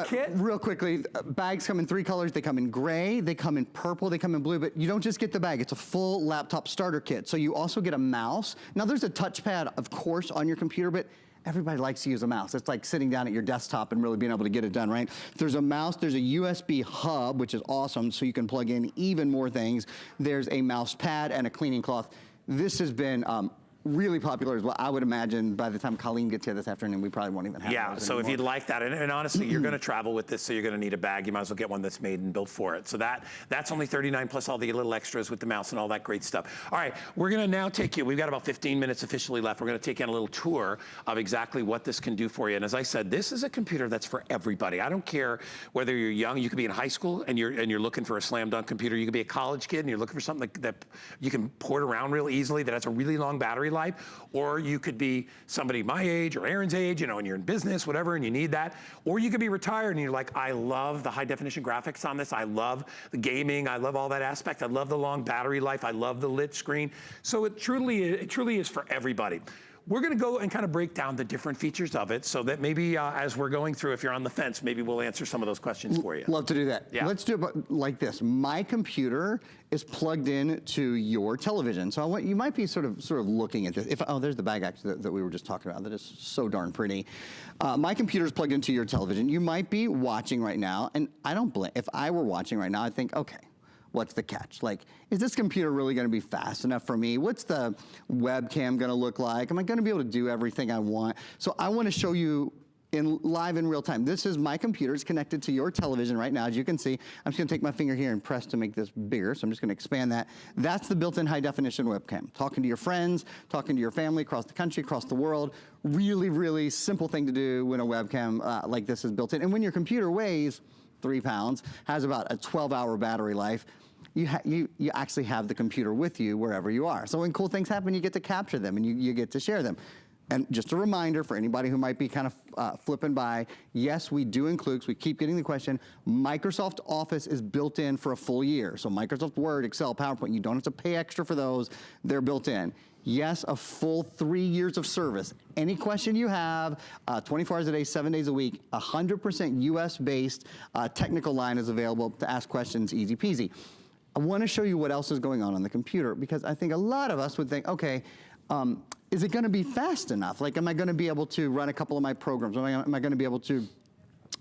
Kit? Real quickly, bags come in 3 colors. They come in gray, they come in purple, they come in blue, but you don't just get the bag. It's a full laptop starter kit. So you also get a mouse. Now there's a touchpad, of course, on your computer, but everybody likes to use a mouse. It's like sitting down at your desktop and really being able to get it done, right? There's a mouse, there's a USB hub, which is awesome, so you can plug in even more things. There's a mouse pad and a cleaning cloth. This has been really popular as well. I would imagine by the time Colleen gets here this afternoon, we probably won't even have Yeah, so anymore. if you'd like that, and honestly, you're gonna travel with this, so you're gonna need a bag. You might as well get one that's made and built for it. So that's only $39 plus all the little extras with the mouse and all that great stuff. All right, we're gonna now take you, we've got about 15 minutes officially left. We're gonna take you on a little tour of exactly what this can do for you. And as I said, this is a computer that's for everybody. I don't care whether you're young, you could be in high school and you're looking for a slam dunk computer. You could be a college kid and you're looking for something that you can port around real easily, that has a really long battery life, or you could be somebody my age or Aaron's age, you know, and you're in business, whatever, and you need that. Or you could be retired and you're like, I love the high definition graphics on this. I love the gaming. I love all that aspect. I love the long battery life. I love the lit screen. So it truly is for everybody. We're gonna go and kind of break down the different features of it so that maybe as we're going through, if you're on the fence, maybe we'll answer some of those questions for you. Love to do that. Yeah. Let's do it like this. My computer is plugged in to your television. So you might be sort of looking at this. Oh, there's the bag actually that we were just talking about. That is so darn pretty. My computer is plugged into your television. You might be watching right now, and I don't blame, if I were watching right now, I'd think, okay, what's the catch? Like, is this computer really gonna be fast enough for me? What's the webcam gonna look like? Am I gonna be able to do everything I want? So I wanna show you live in real time. This is my computer. It's connected to your television right now. As you can see, I'm just gonna take my finger here and press to make this bigger. So I'm just gonna expand that. That's the built-in high definition webcam. Talking to your friends, talking to your family across the country, across the world. Really, really simple thing to do when a webcam like this is built in. And when your computer weighs 3 pounds, has about a 12-hour battery life, you actually have the computer with you wherever you are. So when cool things happen, you get to capture them and you get to share them. And just a reminder for anybody who might be kind of flipping by, yes, we do include, we keep getting the question, Microsoft Office is built in for a full year. So Microsoft Word, Excel, PowerPoint, you don't have to pay extra for those, they're built in. Yes, a full 3 years of service. Any question you have, 24 hours a day, 7 days a week, 100% US-based technical line is available to ask questions, easy peasy. I want to show you what else is going on the computer, because I think a lot of us would think, okay, is it going to be fast enough? Like, am I going to be able to run a couple of my programs? Am I going to be able to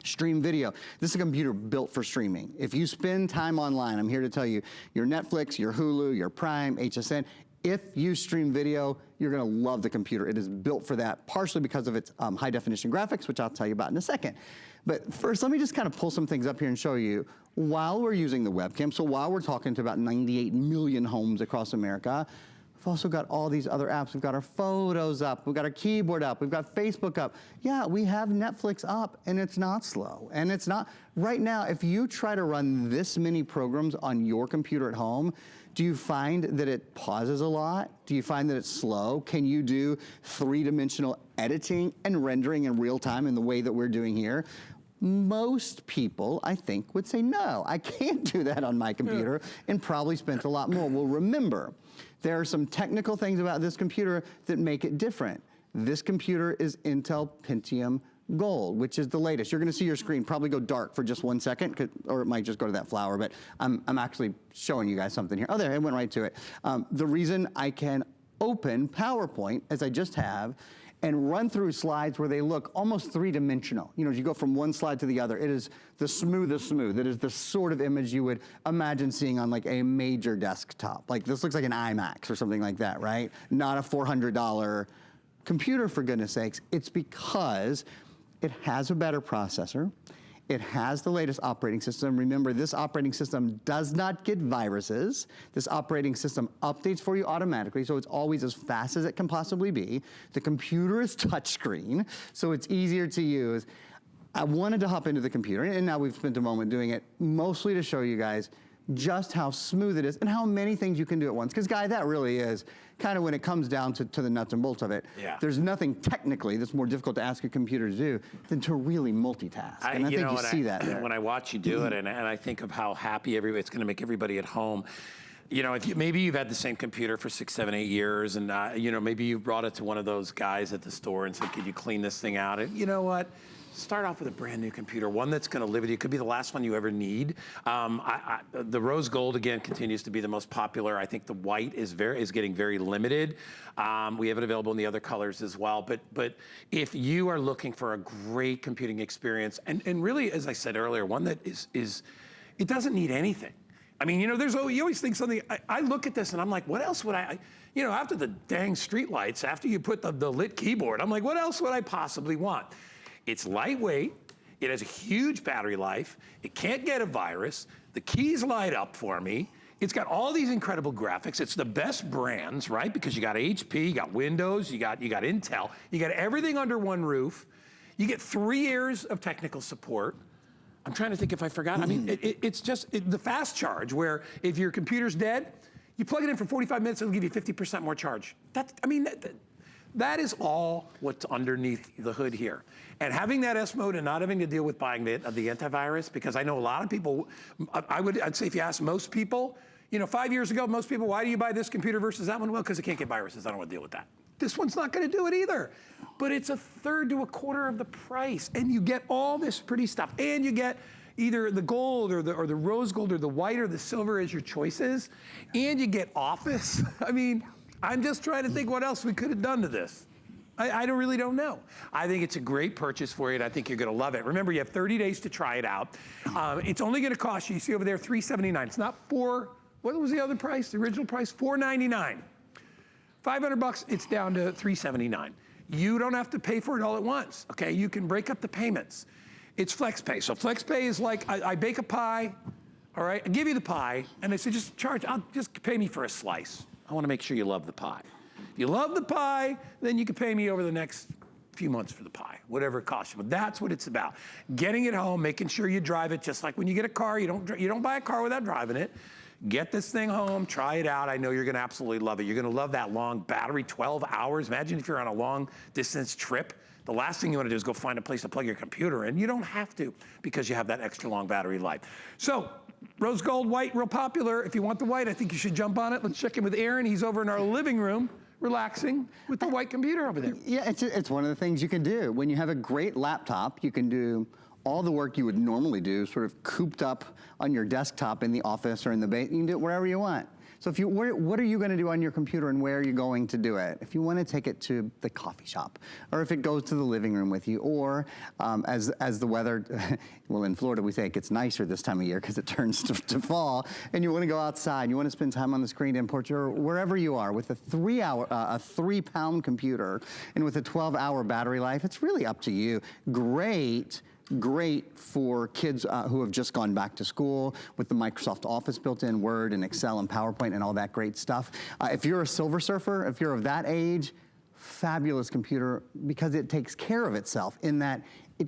stream video? This is a computer built for streaming. If you spend time online, I'm here to tell you, your Netflix, your Hulu, your Prime, HSN, if you stream video, you're gonna love the computer. It is built for that, partially because of its high definition graphics, which I'll tell you about in a second. But first, let me just kind of pull some things up here and show you while we're using the webcam. So while we're talking to about 98 million homes across America, we've also got all these other apps. We've got our photos up, we've got our keyboard up, we've got Facebook up. Yeah, we have Netflix up, and it's not slow. And it's not, right now, if you try to run this many programs on your computer at home, do you find that it pauses a lot? Do you find that it's slow? Can you do 3-dimensional editing and rendering in real time in the way that we're doing here? Most people, I think, would say, no, I can't do that on my computer, and probably spent a lot more. Well, remember, there are some technical things about this computer that make it different. This computer is Intel Pentium Gold, which is the latest. You're gonna see your screen probably go dark for just 1 second, or it might just go to that flower, but I'm actually showing you guys something here. Oh, there, it went right to it. The reason I can open PowerPoint, as I just have, and run through slides where they look almost 3-dimensional. You know, as you go from one slide to the other, it is the smoothest smooth. It is the sort of image you would imagine seeing on like a major desktop. Like this looks like an IMAX or something like that, right? Not a $400 computer, for goodness sakes. It's because it has a better processor. It has the latest operating system. Remember, this operating system does not get viruses. This operating system updates for you automatically, so it's always as fast as it can possibly be. The computer is touchscreen, so it's easier to use. I wanted to hop into the computer, and now we've spent a moment doing it, mostly to show you guys just how smooth it is and how many things you can do at once. Because Guy, that really is kind of when it comes down to the nuts and bolts of it. Yeah. There's nothing technically that's more difficult to ask a computer to do than to really multitask. And I think you see that there. When I watch you do it, and I think of how happy it's gonna make everybody at home. You know, maybe you've had the same computer for 6, 7, 8 years, and you know, maybe you brought it to one of those guys at the store and said, could you clean this thing out? And you know what? start off with a brand new computer, one that's going to live with you. It could be the last one you ever need. The rose gold, again, continues to be the most popular. I think the white is getting very limited. We have it available in the other colors as well. But if you are looking for a great computing experience, and really, as I said earlier, one that is it doesn't need anything. I mean, you know, you always think something, I look at this and I'm like, what else would you know, after the dang streetlights, after you put the lit keyboard, I'm like, what else would I possibly want? It's lightweight, it has a huge battery life, it can't get a virus, the keys light up for me, it's got all these incredible graphics, it's the best brands, right? Because you got HP, you got Windows, you got Intel, you got everything under one roof, you get 3 years of technical support. I'm trying to think if I forgot. I mean, it's just the fast charge where if your computer's dead, you plug it in for 45 minutes, it'll give you 50% more charge. That is all what's underneath the hood here. And having that S mode and not having to deal with buying the antivirus, because I know a lot of people, I'd say if you ask most people, you know, 5 years ago, most people, why do you buy this computer versus that one? Well, because it can't get viruses, I don't want to deal with that. This one's not going to do it either. But it's a third to a quarter of the price. And you get all this pretty stuff. And you get either the gold or the rose gold or the white or the silver as your choices. And you get Office. I mean, I'm just trying to think what else we could have done to this. I really don't know. I think it's a great purchase for you, and I think you're going to love it. Remember, you have 30 days to try it out. It's only going to cost you see over there, $379. It's not what was the other price, the original price? $499. $500, it's down to $379. You don't have to pay for it all at once, okay? You can break up the payments. It's FlexPay. So FlexPay is like, I bake a pie, all right? I give you the pie, and I say, just pay me for a slice. I want to make sure you love the pie. If you love the pie, then you can pay me over the next few months for the pie, whatever it costs you. But that's what it's about. Getting it home, making sure you drive it, just like when you get a car, you don't buy a car without driving it. Get this thing home, try it out. I know you're gonna absolutely love it. You're gonna love that long battery, 12 hours. Imagine if you're on a long distance trip. The last thing you wanna do is go find a place to plug your computer in. You don't have to because you have that extra long battery life. So, rose gold, white, real popular. If you want the white, I think you should jump on it. Let's check in with Aaron. He's over in our living room, relaxing with the white computer over there. Yeah, it's one of the things you can do. When you have a great laptop, you can do all the work you would normally do, sort of cooped up on your desktop in the office or in the basement. You can do it wherever you want. So if what are you going to do on your computer and where are you going to do it? If you want to take it to the coffee shop, or if it goes to the living room with you, or as the weather, well, in Florida we say it gets nicer this time of year because it turns to fall, and you want to go outside, you want to spend time on the screen in porch or wherever you are with a 3-pound computer and with a 12-hour battery life, it's really up to you. Great for kids who have just gone back to school with the Microsoft Office built in, Word and Excel and PowerPoint and all that great stuff. If you're a silver surfer, if you're of that age, fabulous computer because it takes care of itself in that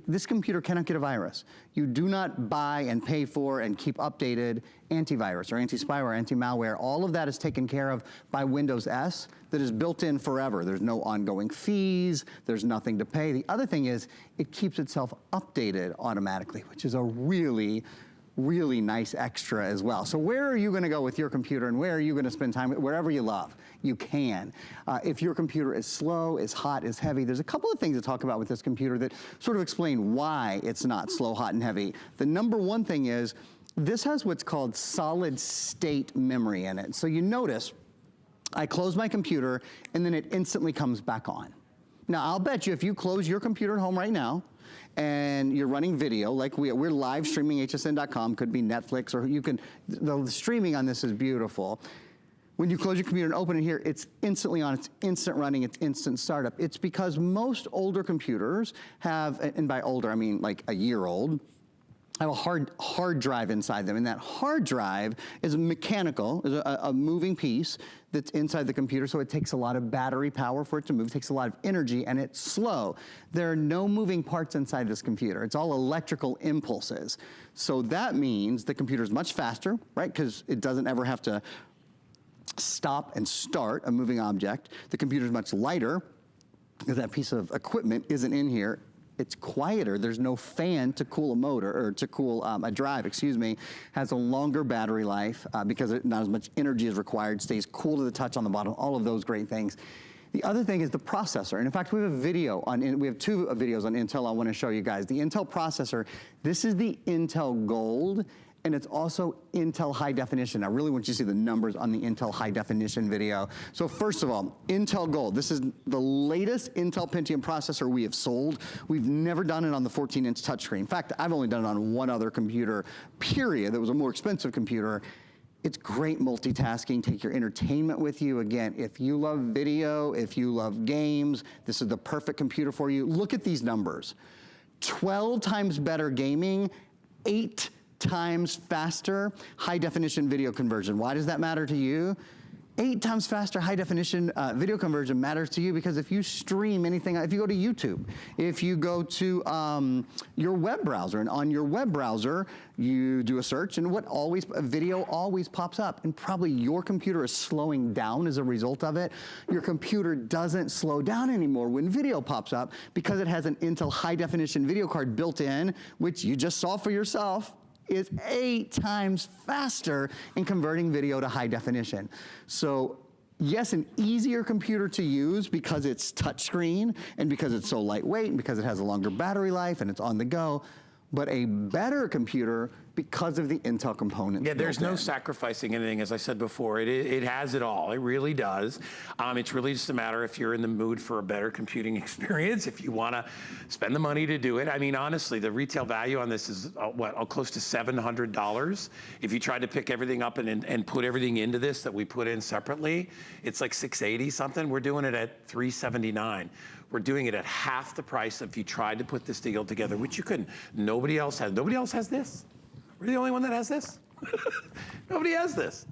this computer cannot get a virus. You do not buy and pay for and keep updated antivirus or anti-spyware, anti-malware. All of that is taken care of by Windows S that is built in forever. There's no ongoing fees. There's nothing to pay. The other thing is it keeps itself updated automatically, which is a really nice extra as well. So where are you going to go with your computer and where are you going to spend time? Wherever you love, you can. If your computer is slow, is hot, is heavy, there's a couple of things to talk about with this computer that sort of explain why it's not slow, hot, and heavy. The number one thing is this has what's called solid state memory in it. So you notice I close my computer and then it instantly comes back on. Now I'll bet you if you close your computer at home right now and you're running video, like we're live streaming hsn.com, could be Netflix, or you can, the streaming on this is beautiful. When you close your computer and open it here, it's instantly on, it's instant running, it's instant startup. It's because most older computers have, and by older I mean like a year old, have a hard drive inside them, and that hard drive is mechanical, is a moving piece that's inside the computer, so it takes a lot of battery power for it to move, it takes a lot of energy, and it's slow. There are no moving parts inside this computer. It's all electrical impulses. So that means the computer is much faster, right, because it doesn't ever have to stop and start a moving object. The computer is much lighter, because that piece of equipment isn't in here. It's quieter, there's no fan to cool a motor, or to cool a drive, excuse me. Has a longer battery life because not as much energy is required, stays cool to the touch on the bottom, all of those great things. The other thing is the processor. And in fact, we have a video on, we have two videos on Intel I want to show you guys. The Intel processor, this is the Intel Gold, and it's also Intel High Definition. I really want you to see the numbers on the Intel High Definition video. So first of all, Intel Gold. This is the latest Intel Pentium processor we have sold. We've never done it on the 14-inch touchscreen. In fact, I've only done it on one other computer, period. That was a more expensive computer. It's great multitasking. Take your entertainment with you. Again, if you love video, if you love games, this is the perfect computer for you. Look at these numbers. 12 times better gaming, 8 times faster high definition video conversion. Why does that matter to you? 8 times faster high definition video conversion matters to you because if you stream anything, if you go to YouTube, if you go to your web browser, and on your web browser, you do a search and a video always pops up, and probably your computer is slowing down as a result of it. Your computer doesn't slow down anymore when video pops up because it has an Intel high definition video card built in, which you just saw for yourself, is 8 times faster in converting video to high definition. So yes, an easier computer to use because it's touchscreen and because it's so lightweight and because it has a longer battery life and it's on the go, but a better computer because of the Intel components. Yeah, there's no sacrificing anything, as I said before. It has it all. It really does. It's really just a matter if you're in the mood for a better computing experience, if you want to spend the money to do it. I mean, honestly, the retail value on this is, close to $700. If you tried to pick everything up and put everything into this that we put in separately, it's like $680 something. We're doing it at $379. We're doing it at half the price if you tried to put this deal together, which you couldn't. Nobody else has this. We're the only one that has this. Nobody has this.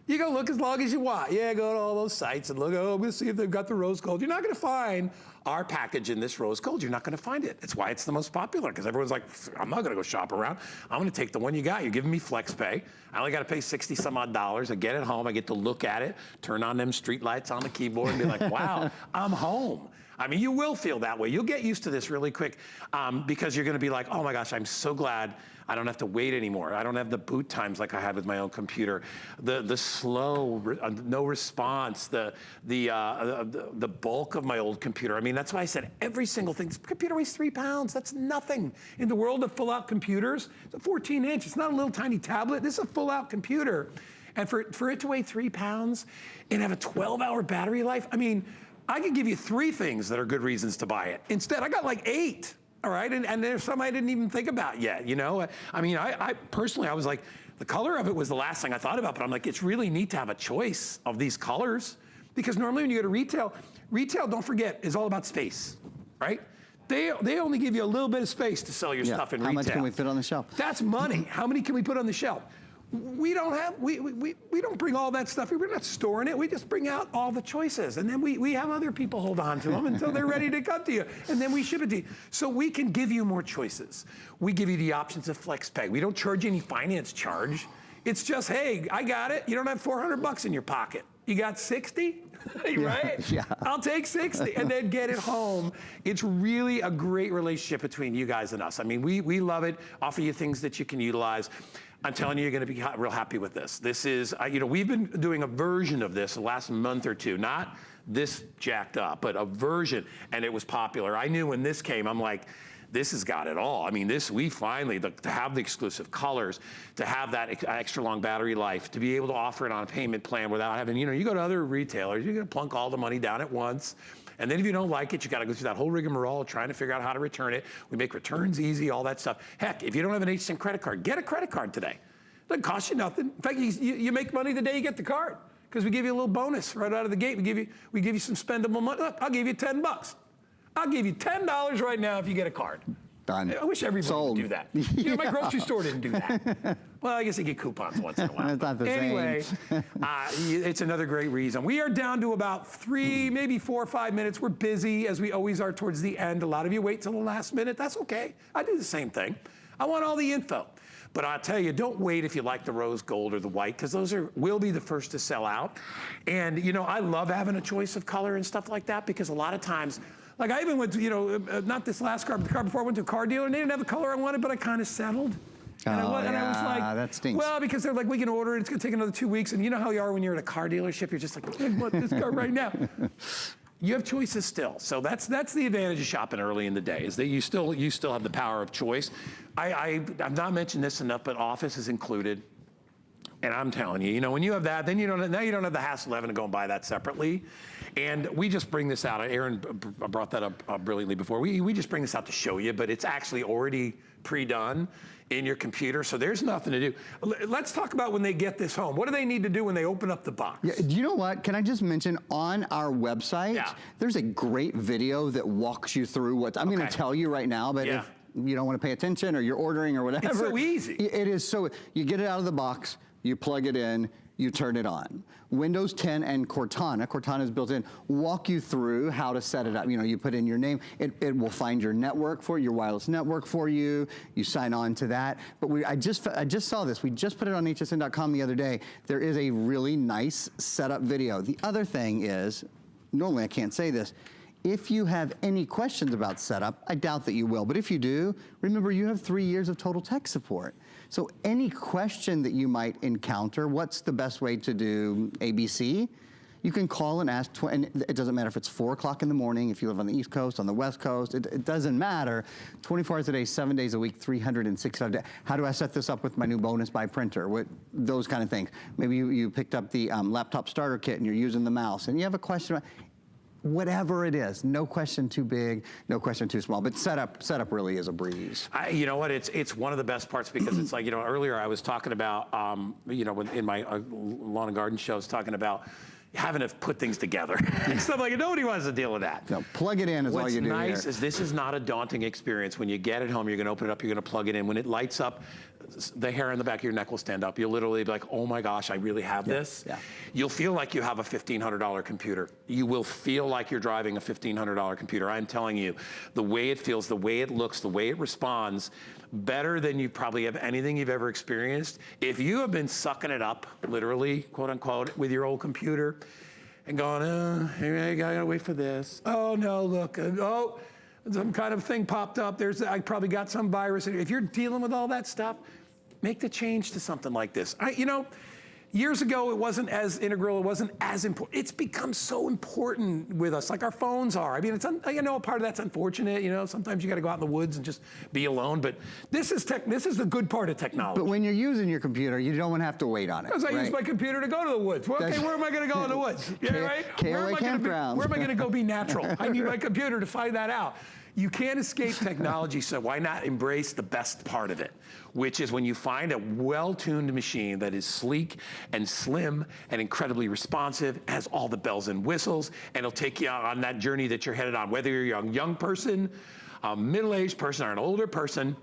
You go look as long as you want. Yeah, go to all those sites and look, oh, I'm gonna see if they've got the rose gold. You're not gonna find our package in this rose gold. You're not gonna find it. That's why it's the most popular, because everyone's like, I'm not gonna go shop around. I'm gonna take the one you got. You're giving me flex pay. I only gotta pay 60 some odd dollars. I get it home, I get to look at it, turn on them street lights on the keyboard and be like, wow, I'm home. I mean, you will feel that way. You'll get used to this really quick because you're gonna be like, oh my gosh, I'm so glad I don't have to wait anymore. I don't have the boot times like I had with my own computer. The slow, no response, the bulk of my old computer. I mean, that's why I said every single thing. This computer weighs 3 pounds. That's nothing. In the world of full-out computers, it's a 14-inch. It's not a little tiny tablet. This is a full-out computer. And for it to weigh 3 pounds and have a 12-hour battery life, I mean, I could give you 3 things that are good reasons to buy it. Instead, I got like 8. All right, and there's some I didn't even think about yet, you know? I mean, I personally, I was like, the color of it was the last thing I thought about, but I'm like, it's really neat to have a choice of these colors, because normally when you go to retail, don't forget, is all about space, right? They only give you a little bit of space to sell your stuff in retail. How much can we fit on the shelf? That's money. How many can we put on the shelf? We don't bring all that stuff. We're not storing it. We just bring out all the choices. And then we have other people hold on to them until they're ready to come to you. And then we ship it to you. So we can give you more choices. We give you the options of flex pay. We don't charge any finance charge. It's just, hey, I got it. You don't have $400 in your pocket. You got 60? Right? Yeah. I'll take 60 and then get it home. It's really a great relationship between you guys and us. I mean, we love it, offer you things that you can utilize. I'm telling you, you're gonna be real happy with this. This is, we've been doing a version of this the last month or two, not this jacked up, but a version, and it was popular. I knew when this came, I'm like, this has got it all. I mean, we finally, to have the exclusive colors, to have that extra long battery life, to be able to offer it on a payment plan without having, you go to other retailers, you're gonna plunk all the money down at once. And then if you don't like it, you gotta go through that whole rigmarole trying to figure out how to return it. We make returns easy, all that stuff. Heck, if you don't have an HSN credit card, get a credit card today. Doesn't cost you nothing. In fact, you make money the day you get the card, because we give you a little bonus right out of the gate. We give you some spendable money. Look, I'll give you $10. I'll give you $10 right now if you get a card. Done. I wish everybody would do that. My grocery store didn't do that. Well, I guess they get coupons once in a while. It's not the anyway, same. It's another great reason. We are down to about 3, maybe 4 or 5 minutes. We're busy, as we always are towards the end. A lot of you wait till the last minute. That's okay. I do the same thing. I want all the info. But I'll tell you, don't wait if you like the rose gold or the white, because those will be the first to sell out. And I love having a choice of color and stuff like that, because a lot of times, like I even went to, not this last car, but the car before, I went to a car dealer and they didn't have the color I wanted, but I kind of settled. And I was like, that stinks. Well, because they're like, we can order it, it's gonna take another 2 weeks. And you know how you are when you're at a car dealership, you're just like, I want this car right now. you have choices still. So that's the advantage of shopping early in the day, is that you still have the power of choice. I've not mentioned this enough, but Office is included. And I'm telling you, when you have that, then you don't have the hassle of having to go and buy that separately. And we just bring this out. Aaron brought that up brilliantly before. We just bring this out to show you, but it's actually already pre-done in your computer, so there's nothing to do. Let's talk about when they get this home. What do they need to do when they open up the box? Yeah, do you know what? Can I just mention, on our website, there's a great video that walks you through what I'm going to tell you right now, but if you don't want to pay attention or you're ordering or whatever. It's so easy. It is so, you get it out of the box, you plug it in, you turn it on. Windows 10 and Cortana is built in, walk you through how to set it up. You put in your name, it will find your network for you, your wireless network for you. You sign on to that. But I just saw this. We just put it on hsn.com the other day. There is a really nice setup video. The other thing is, normally I can't say this, if you have any questions about setup, I doubt that you will, but if you do, remember you have 3 years of total tech support. So any question that you might encounter, what's the best way to do ABC? You can call and ask, and it doesn't matter if it's 4 o'clock in the morning, if you live on the East Coast, on the West Coast, it doesn't matter. 24 hours a day, 7 days a week, 365 days. How do I set this up with my new bonus buy printer? Those kind of things. Maybe you picked up the laptop starter kit and you're using the mouse and you have a question. Whatever it is, no question too big, no question too small, but setup really is a breeze. You know what, it's one of the best parts, because it's like, earlier I was talking about, in my lawn and garden show, I was talking about having to put things together and stuff like that. Nobody wants to deal with that. No, plug it in is all you do. What's nice is this is not a daunting experience. When you get it home, you're going to open it up, you're going to plug it in. When it lights up, the hair on the back of your neck will stand up. You'll literally be like, oh my gosh, I really have this. Yeah. You'll feel like you have a $1,500 computer. You will feel like you're driving a $1,500 computer. I'm telling you, the way it feels, the way it looks, the way it responds, better than you probably have anything you've ever experienced. If you have been sucking it up, literally, quote unquote, with your old computer, and going, I gotta wait for this. Oh no, look, some kind of thing popped up. I probably got some virus. If you're dealing with all that stuff, make the change to something like this. Years ago, it wasn't as integral, it wasn't as important. It's become so important with us, like our phones are. I mean, part of that's unfortunate, sometimes you gotta go out in the woods and just be alone, but this is the good part of technology. But when you're using your computer, you don't want to have to wait on it. Because I use my computer to go to the woods. Well, okay, where am I gonna go in the woods? Yeah, right? Where am I gonna go be natural? I need my computer to find that out. You can't escape technology, so why not embrace the best part of it, which is when you find a well-tuned machine that is sleek and slim and incredibly responsive, has all the bells and whistles, and it'll take you on that journey that you're headed on. Whether you're a young person, a middle-aged person, or an older person,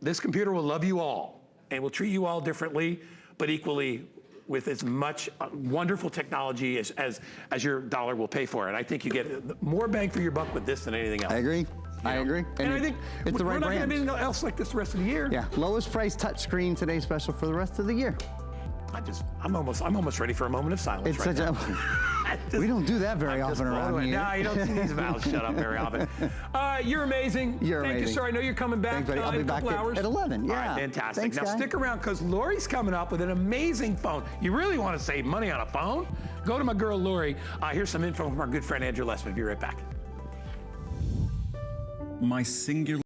this computer will love you all and will treat you all differently, but equally with as much wonderful technology as your dollar will pay for it. I think you get more bang for your buck with this than anything else. I agree. I agree. And I think it's the right we're not going to brand. have anything else like this the rest of the year. Yeah, lowest price touchscreen today special for the rest of the year. I'm almost ready for a moment of silence. It's right such now. we don't do that very often around here. No, you don't see these mouths shut up very often. You're amazing. You're Thank amazing. you, sir. I know you're coming back. Thanks, buddy. I'll be in a back couple hours. at 11. Yeah. All right, fantastic. Thanks, now guy. stick around, because Lori's coming up with an amazing phone. You really want to save money on a phone? Go to my girl Lori. Here's some info from our good friend Andrew Lessman. Be right back. My singular